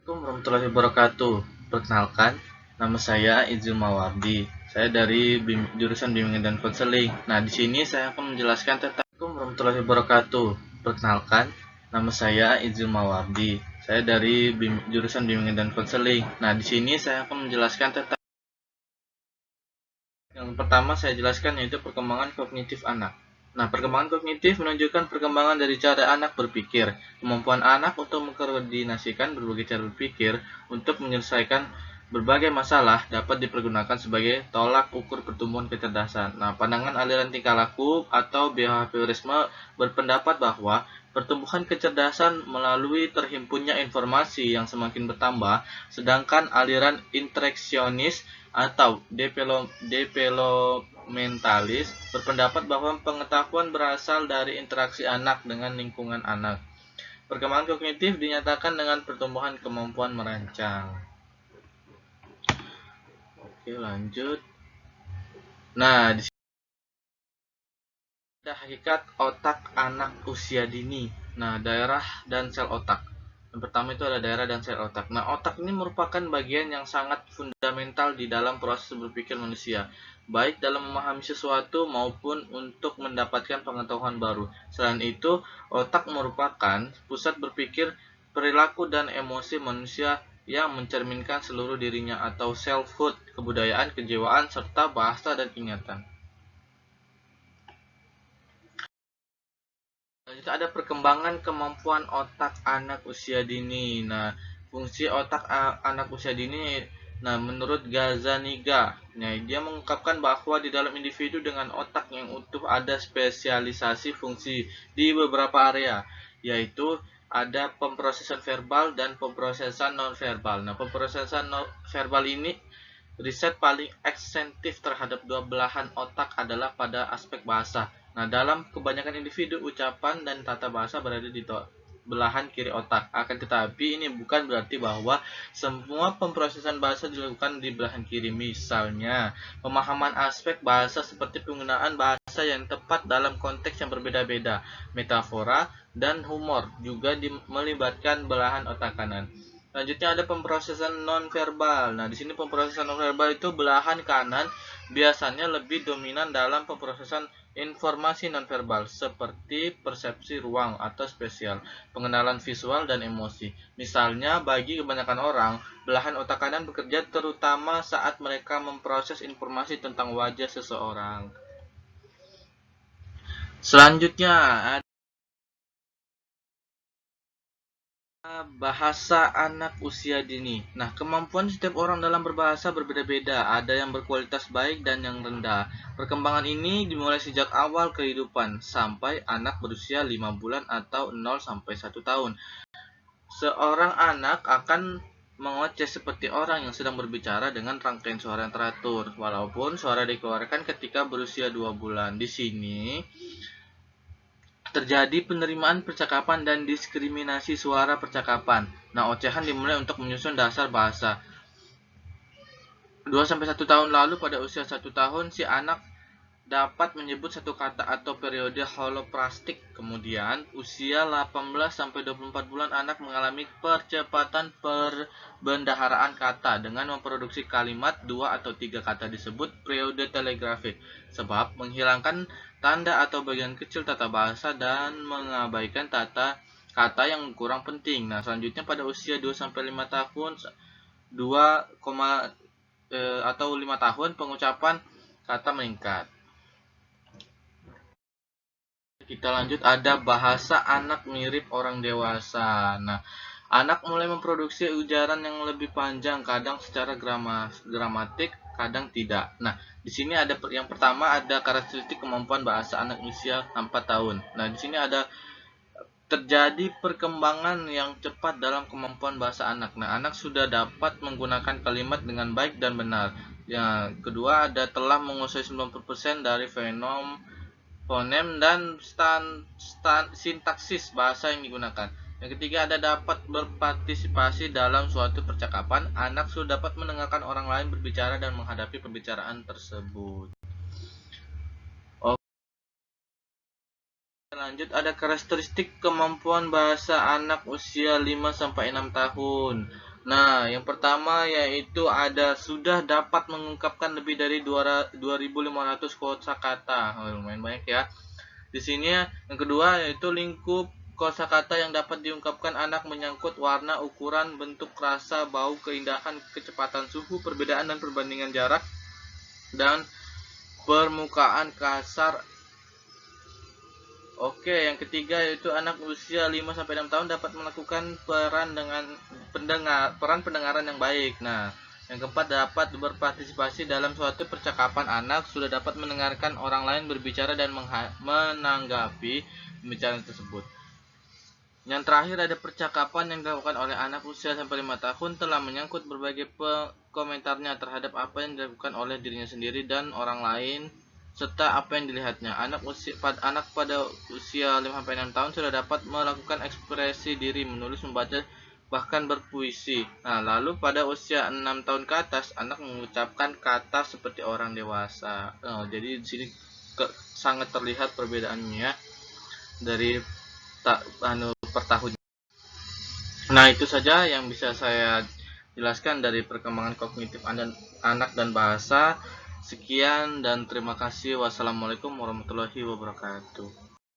Assalamualaikum warahmatullahi wabarakatuh. Perkenalkan, nama saya Izul Mawardi. Saya dari jurusan Bimbingan dan Konseling. Nah, di sini saya akan menjelaskan tentang Assalamualaikum warahmatullahi wabarakatuh. Perkenalkan, nama saya Izul Mawardi. Saya dari jurusan Bimbingan dan Konseling. Nah, di sini saya akan menjelaskan tentang yang pertama saya jelaskan yaitu perkembangan kognitif anak. Nah, perkembangan kognitif menunjukkan perkembangan dari cara anak berpikir, kemampuan anak untuk mengkoordinasikan berbagai cara berpikir untuk menyelesaikan berbagai masalah dapat dipergunakan sebagai tolak ukur pertumbuhan kecerdasan. Nah, pandangan aliran tingkah laku atau behaviorisme berpendapat bahwa pertumbuhan kecerdasan melalui terhimpunnya informasi yang semakin bertambah, sedangkan aliran interaksionis atau developmentalis berpendapat bahwa pengetahuan berasal dari interaksi anak dengan lingkungan anak. Perkembangan kognitif dinyatakan dengan pertumbuhan kemampuan merancang. Oke, lanjut. Nah, di sini ada hakikat otak anak usia dini. Nah, daerah dan sel otak. Yang pertama itu ada daerah dan sel otak. Nah, otak ini merupakan bagian yang sangat fundamental di dalam proses berpikir manusia, baik dalam memahami sesuatu maupun untuk mendapatkan pengetahuan baru. Selain itu, otak merupakan pusat berpikir, perilaku, dan emosi manusia yang mencerminkan seluruh dirinya atau selfhood, kebudayaan, kejiwaan, serta bahasa dan ingatan. Selanjutnya ada perkembangan kemampuan otak anak usia dini. Nah, fungsi otak anak usia dini, nah menurut Gazzaniga, nah dia mengungkapkan bahwa di dalam individu dengan otak yang utuh ada spesialisasi fungsi di beberapa area, yaitu ada pemrosesan verbal dan pemrosesan nonverbal. Nah, pemrosesan verbal ini riset paling ekstensif terhadap dua belahan otak adalah pada aspek bahasa. Nah, dalam kebanyakan individu, ucapan dan tata bahasa berada di belahan kiri otak. Akan tetapi, ini bukan berarti bahwa semua pemrosesan bahasa dilakukan di belahan kiri. Misalnya, pemahaman aspek bahasa seperti penggunaan bahasa yang tepat dalam konteks yang berbeda-beda, metafora, dan humor juga melibatkan belahan otak kanan. Selanjutnya ada pemrosesan nonverbal. Nah, di sini pemrosesan nonverbal itu belahan kanan biasanya lebih dominan dalam pemrosesan informasi nonverbal seperti persepsi ruang atau spesial, pengenalan visual dan emosi. Misalnya, bagi kebanyakan orang, belahan otak kanan bekerja terutama saat mereka memproses informasi tentang wajah seseorang. Selanjutnya bahasa anak usia dini. Nah, kemampuan setiap orang dalam berbahasa berbeda-beda. Ada yang berkualitas baik dan yang rendah. Perkembangan ini dimulai sejak awal kehidupan sampai anak berusia 5 bulan atau 0 sampai 1 tahun. Seorang anak akan mengoceh seperti orang yang sedang berbicara dengan rangkaian suara yang teratur, walaupun suara dikeluarkan ketika berusia 2 bulan. Di sini terjadi penerimaan percakapan dan diskriminasi suara percakapan. Nah, ocehan dimulai untuk menyusun dasar bahasa. 2-1 tahun lalu, pada usia 1 tahun, si anak dapat menyebut satu kata atau periode holoplastik. Kemudian, usia 18-24 bulan anak mengalami percepatan perbendaharaan kata dengan memproduksi kalimat 2 atau 3 kata disebut periode telegrafik, sebab menghilangkan tanda atau bagian kecil tata bahasa dan mengabaikan kata yang kurang penting. Nah, selanjutnya pada usia 2-5 tahun, 5 tahun pengucapan kata meningkat. Kita lanjut, ada bahasa anak mirip orang dewasa. Nah, anak mulai memproduksi ujaran yang lebih panjang, kadang secara gramatik, kadang tidak. Nah, di sini ada yang pertama ada karakteristik kemampuan bahasa anak usia 4 tahun. Nah, di sini ada terjadi perkembangan yang cepat dalam kemampuan bahasa anak. Nah, anak sudah dapat menggunakan kalimat dengan baik dan benar. Yang kedua, ada telah menguasai 90% dari fonem dan sintaksis bahasa yang digunakan. Yang ketiga, ada dapat berpartisipasi dalam suatu percakapan. Anak sudah dapat mendengarkan orang lain berbicara dan menghadapi pembicaraan tersebut. Lanjut, ada karakteristik kemampuan bahasa anak usia 5-6 tahun. Nah, yang pertama yaitu ada sudah dapat mengungkapkan lebih dari 2.500 kosakata. Oh, lumayan banyak ya. Di sini yang kedua yaitu lingkup kosakata yang dapat diungkapkan anak menyangkut warna, ukuran, bentuk, rasa, bau, keindahan, kecepatan suhu, perbedaan dan perbandingan jarak, dan permukaan kasar. Oke, yang ketiga yaitu anak usia 5-6 tahun dapat melakukan peran pendengaran yang baik. Nah, yang keempat dapat berpartisipasi dalam suatu percakapan. Anak sudah dapat mendengarkan orang lain berbicara dan menanggapi pembicaraan tersebut. Yang terakhir ada percakapan yang dilakukan oleh anak usia sampai 5 tahun telah menyangkut berbagai komentarnya terhadap apa yang dilakukan oleh dirinya sendiri dan orang lain serta apa yang dilihatnya. Anak pada usia 5-6 tahun sudah dapat melakukan ekspresi diri, menulis, membaca, bahkan berpuisi. Nah, lalu pada usia 6 tahun ke atas, anak mengucapkan kata seperti orang dewasa. Jadi di sini sangat terlihat perbedaannya dari per tahun. Nah, itu saja yang bisa saya jelaskan dari perkembangan kognitif anak dan bahasa. Sekian dan terima kasih. Wassalamualaikum warahmatullahi wabarakatuh.